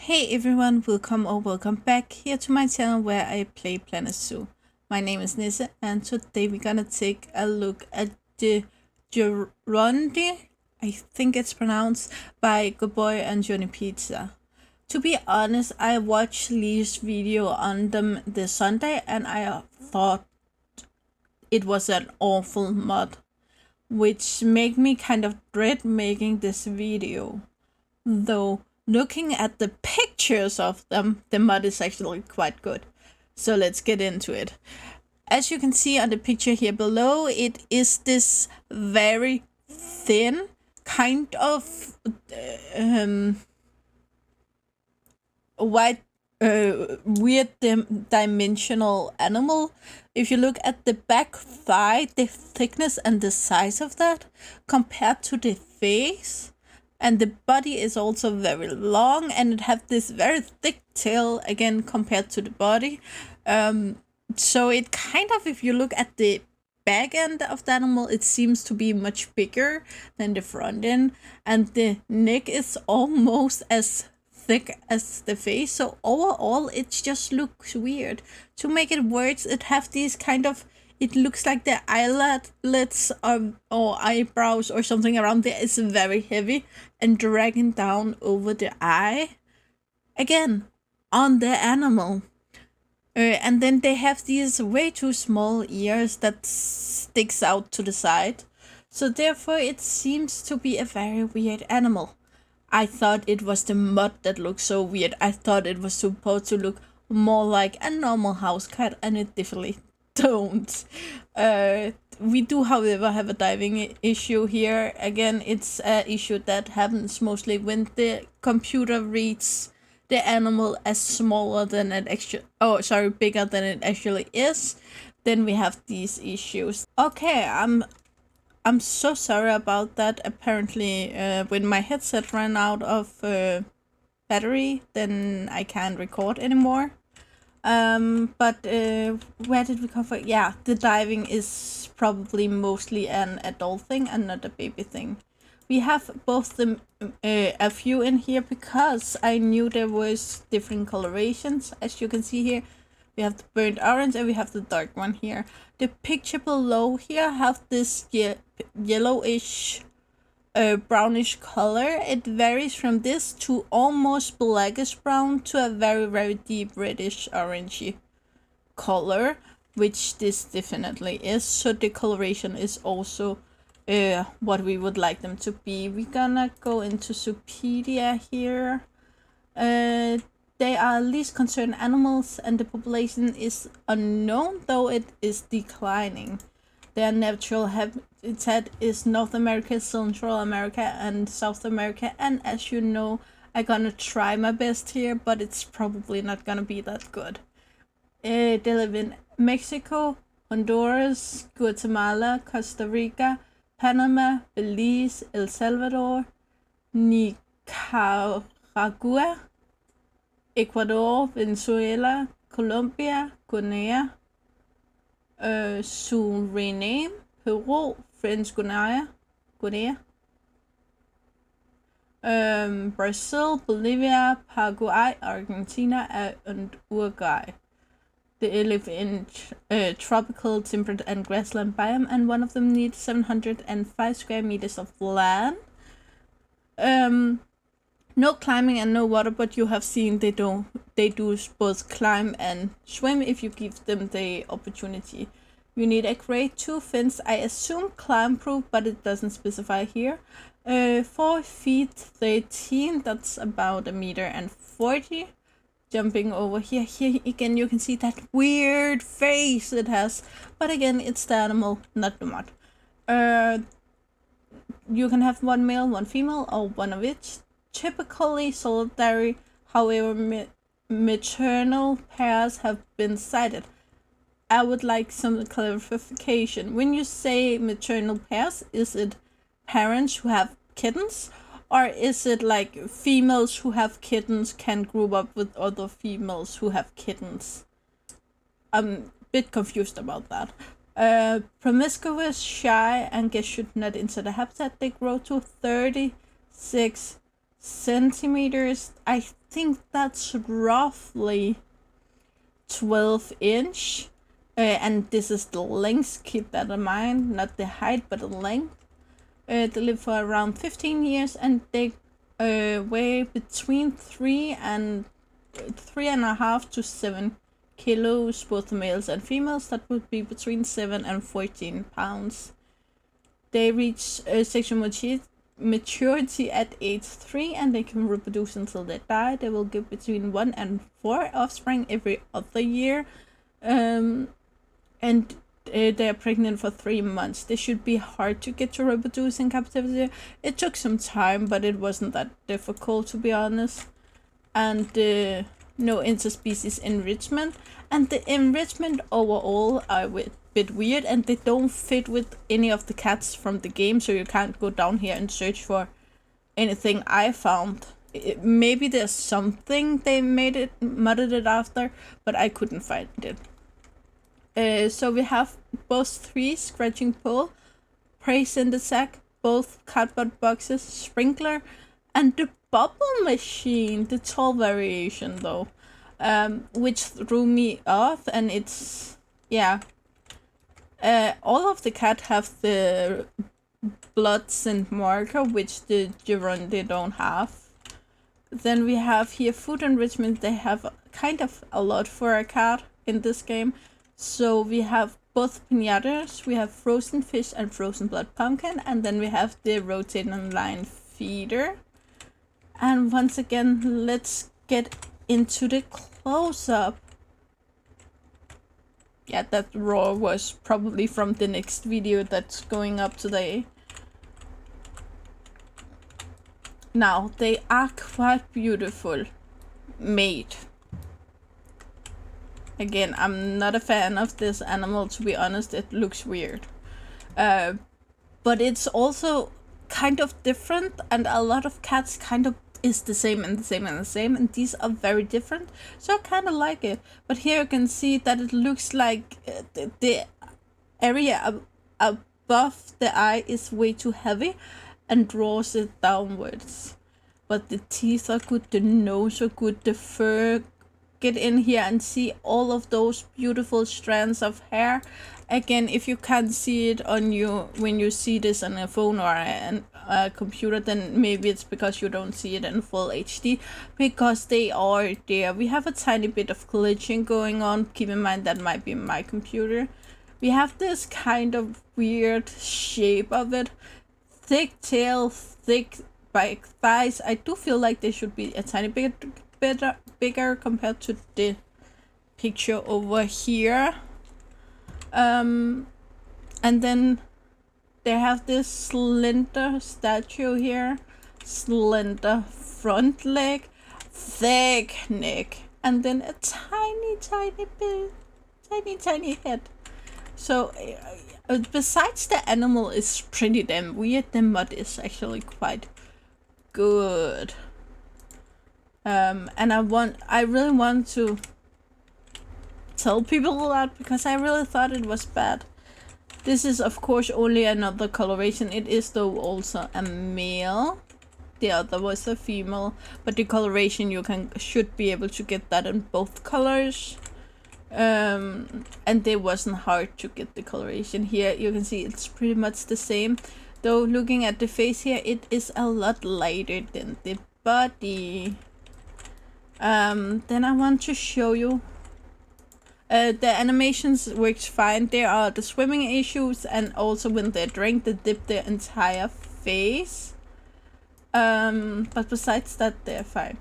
Hey everyone, welcome or welcome back here to my channel where I play Planet Zoo. My name is Nisse and today we're gonna take a look at the Jaguarundi, I think it's pronounced, by Gabboi and GiornoPizza. To be honest, I watched Lee's video on them this Sunday and I thought it was an awful mod, which made me kind of dread making this video. Though looking at the pictures of them, the mod is actually quite good. So let's get into it. As you can see on the picture here below, it is this very thin, kind of white, weird dimensional animal. If you look at the back thigh, the thickness and the size of that compared to the face, and the body is also very long, and it have this very thick tail again compared to the body. So it kind of, if you look at the back end of the animal, it seems to be much bigger than the front end, and the neck is almost as thick as the face. So overall it just looks weird. To make it worse, it have these kind of, it looks like the eyelids or eyebrows or something around there is very heavy and dragging down over the eye again on the animal. And then they have these way too small ears that sticks out to the side. So therefore it seems to be a very weird animal. I thought it was the mod that looked so weird. I thought it was supposed to look more like a normal house cat, and it definitely don't. We do, however, have a diving issue here. Again, it's an issue that happens mostly when the computer reads the animal as smaller than it actually, bigger than it actually is. Then we have these issues. Okay, I'm so sorry about that. Apparently, when my headset ran out of battery, then I can't record anymore. But where did we come from? Yeah, the diving is probably mostly an adult thing and not a baby thing. We have both them, a few in here because I knew there was different colorations. As you can see here, we have the burnt orange and we have the dark one here. The picture below here have this yellowish, brownish color. It varies from this to almost blackish brown to a very, very deep reddish orangey color, which this definitely is. So the coloration is also what we would like them to be. We're gonna go into Zoopedia here. They are least concerned animals and the population is unknown, though it is declining. Their natural habitat is North America, Central America, and South America. And as you know, I'm gonna try my best here, but it's probably not gonna be that good. They live in Mexico, Honduras, Guatemala, Costa Rica, Panama, Belize, El Salvador, Nicaragua, Ecuador, Venezuela, Colombia, Guinea, Suriname, Peru, French Guinea, Brazil, Bolivia, Paraguay, Argentina, and Uruguay. They live in tropical, temperate, and grassland biome, and one of them needs 705 square meters of land. No climbing and no water, but you have seen they do both climb and swim if you give them the opportunity. You need a grade 2 fence, I assume climb proof, but it doesn't specify here. 4 feet 13, that's about 1.40 meters. Jumping over here again you can see that weird face it has, but again it's the animal, not the mod. You can have one male, one female, or one of each. Typically solitary, however maternal pairs have been sighted. I would like some clarification. When you say maternal pairs, is it parents who have kittens, or is it like females who have kittens can group up with other females who have kittens? I'm a bit confused about that. Promiscuous, shy, and guests should not enter the habitat. They grow to 36 centimeters. I think that's roughly 12-inch. And this is the length, keep that in mind, not the height, but the length. They live for around 15 years, and they weigh between 3.5 to 7 kilos, both males and females. That would be between 7 and 14 pounds. They reach sexual maturity at age 3, and they can reproduce until they die. They will give between 1 and 4 offspring every other year. And they are pregnant for 3 months. They should be hard to get to reproduce in captivity. It took some time, but it wasn't that difficult, to be honest. And no interspecies enrichment. And the enrichment overall are a bit weird, and they don't fit with any of the cats from the game, so you can't go down here and search for anything I found. Maybe there's something they modded it after, but I couldn't find it. So we have both 3 scratching pole, praise in the sack, both cardboard boxes, sprinkler, and the bubble machine, the tall variation though, which threw me off. And it's, yeah, all of the cat have the blood scent marker, which the Gaguarundi don't have. Then we have here food enrichment. They have kind of a lot for a cat in this game. So we have both pinatas, we have frozen fish and frozen blood pumpkin, and then we have the rotating line feeder. And once again, let's get into the close-up. Yeah, that roar was probably from the next video that's going up today. Now, they are quite beautiful made. Again, I'm not a fan of this animal, to be honest. It looks weird. But it's also kind of different, and a lot of cats kind of is the same and the same and the same, and these are very different, so I kind of like it. But here you can see that it looks like the area above the eye is way too heavy and draws it downwards. But the teeth are good, the nose are good, the fur. Get in here and see all of those beautiful strands of hair. Again, if you can't see it on you when you see this on a phone or a computer, then maybe it's because you don't see it in full HD, because they are there. We have a tiny bit of glitching going on. Keep in mind that might be my computer. We have this kind of weird shape of it. Thick tail, thick back thighs. I do feel like they should be a tiny bit bigger compared to the picture over here. And then they have this slender statue here, slender front leg, thick neck, and then a tiny bit, tiny head. So besides the animal is pretty damn weird, the mod is actually quite good. And I really want to tell people that, because I really thought it was bad. This is of course only another coloration. It is though also a male. The other was a female, but the coloration should be able to get that in both colors. And it wasn't hard to get the coloration. Here you can see it's pretty much the same, though looking at the face here, it is a lot lighter than the body. Then I want to show you the animations works fine. There are the swimming issues, and also when they drink, they dip their entire face. But besides that, they're fine.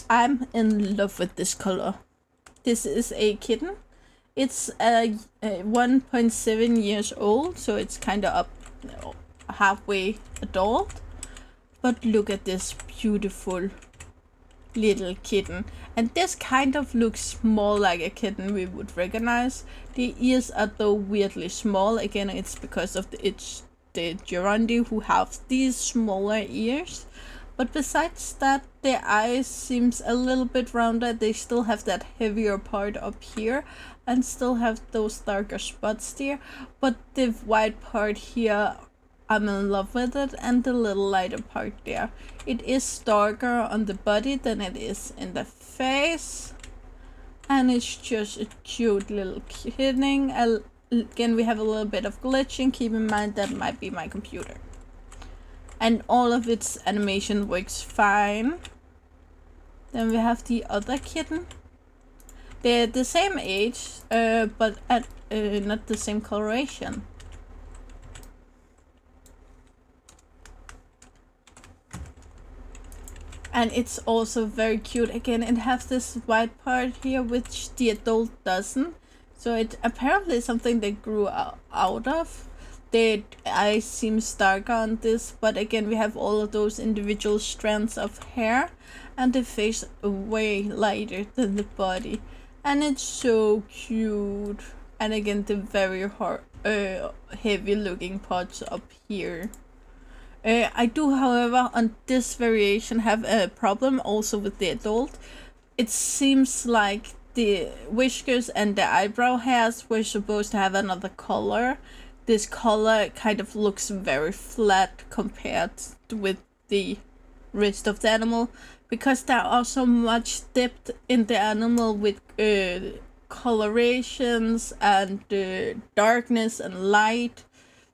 I'm in love with this color. This is a kitten. It's 1.7 years old, so it's kind of up halfway adult. But look at this beautiful little kitten, and this kind of looks more like a kitten we would recognize. The ears are though weirdly small. Again, it's because of the Gaguarundi who have these smaller ears. But besides that, their eyes seems a little bit rounder. They still have that heavier part up here and still have those darker spots there, but the white part here I'm in love with it, and the little lighter part there. It is darker on the body than it is in the face, and it's just a cute little kitten. Again, we have a little bit of glitching. Keep in mind that might be my computer. And all of its animation works fine. Then we have the other kitten. They're the same age, but not the same coloration. And it's also very cute. Again, it has this white part here, which the adult doesn't. So it apparently something they grew out of. The eyes seem darker on this, but again, we have all of those individual strands of hair, and the face way lighter than the body. And it's so cute. And again, the very heavy looking parts up here. I do, however, on this variation have a problem also with the adult. It seems like the whiskers and the eyebrow hairs were supposed to have another color. This color kind of looks very flat compared with the rest of the animal, because there are so much depth in the animal with colorations and darkness and light.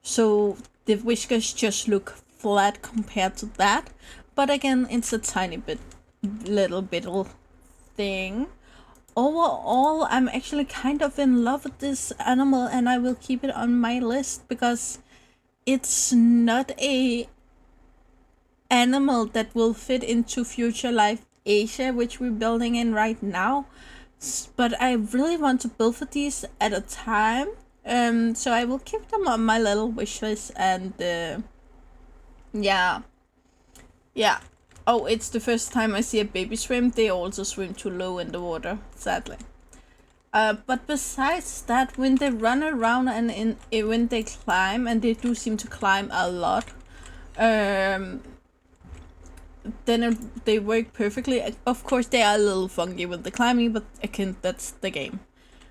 So the whiskers just look flat compared to that. But again, it's a tiny bit, little thing. Overall, I'm actually kind of in love with this animal, and I will keep it on my list because it's not a animal that will fit into Future Life Asia, which we're building in right now. But I really want to build for these at a time. So I will keep them on my little wish list, and yeah. Oh, it's the first time I see a baby shrimp. They also swim too low in the water, sadly. But besides that, when they run around and when they climb, and they do seem to climb a lot, then they work perfectly. Of course, they are a little funky with the climbing, but again, that's the game.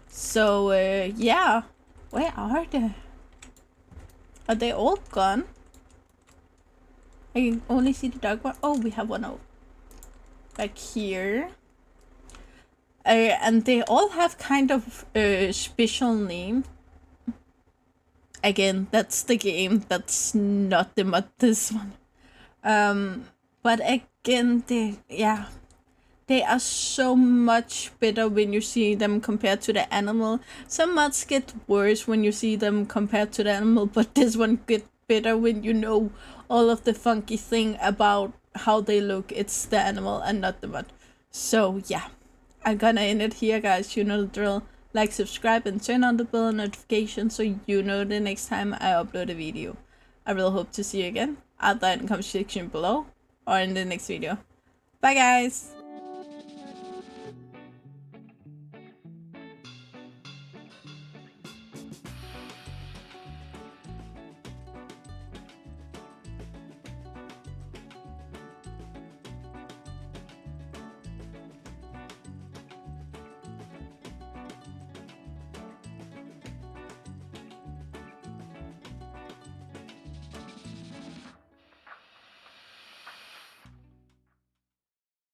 So, yeah. Where are they? Are they all gone? I can only see the dog one. Oh, we have one out back here. And they all have kind of a special name. Again, that's the game. That's not the mod, this one. But again, they are so much better when you see them compared to the animal. Some mods get worse when you see them compared to the animal, but this one gets better when you know all of the funky thing about how they look. It's the animal and not the mod. So yeah, I'm gonna end it here, guys. You know the drill. Like, subscribe, and turn on the bell notification so you know the next time I upload a video. I really hope to see you again either in the comment section below or in the next video. Bye, guys!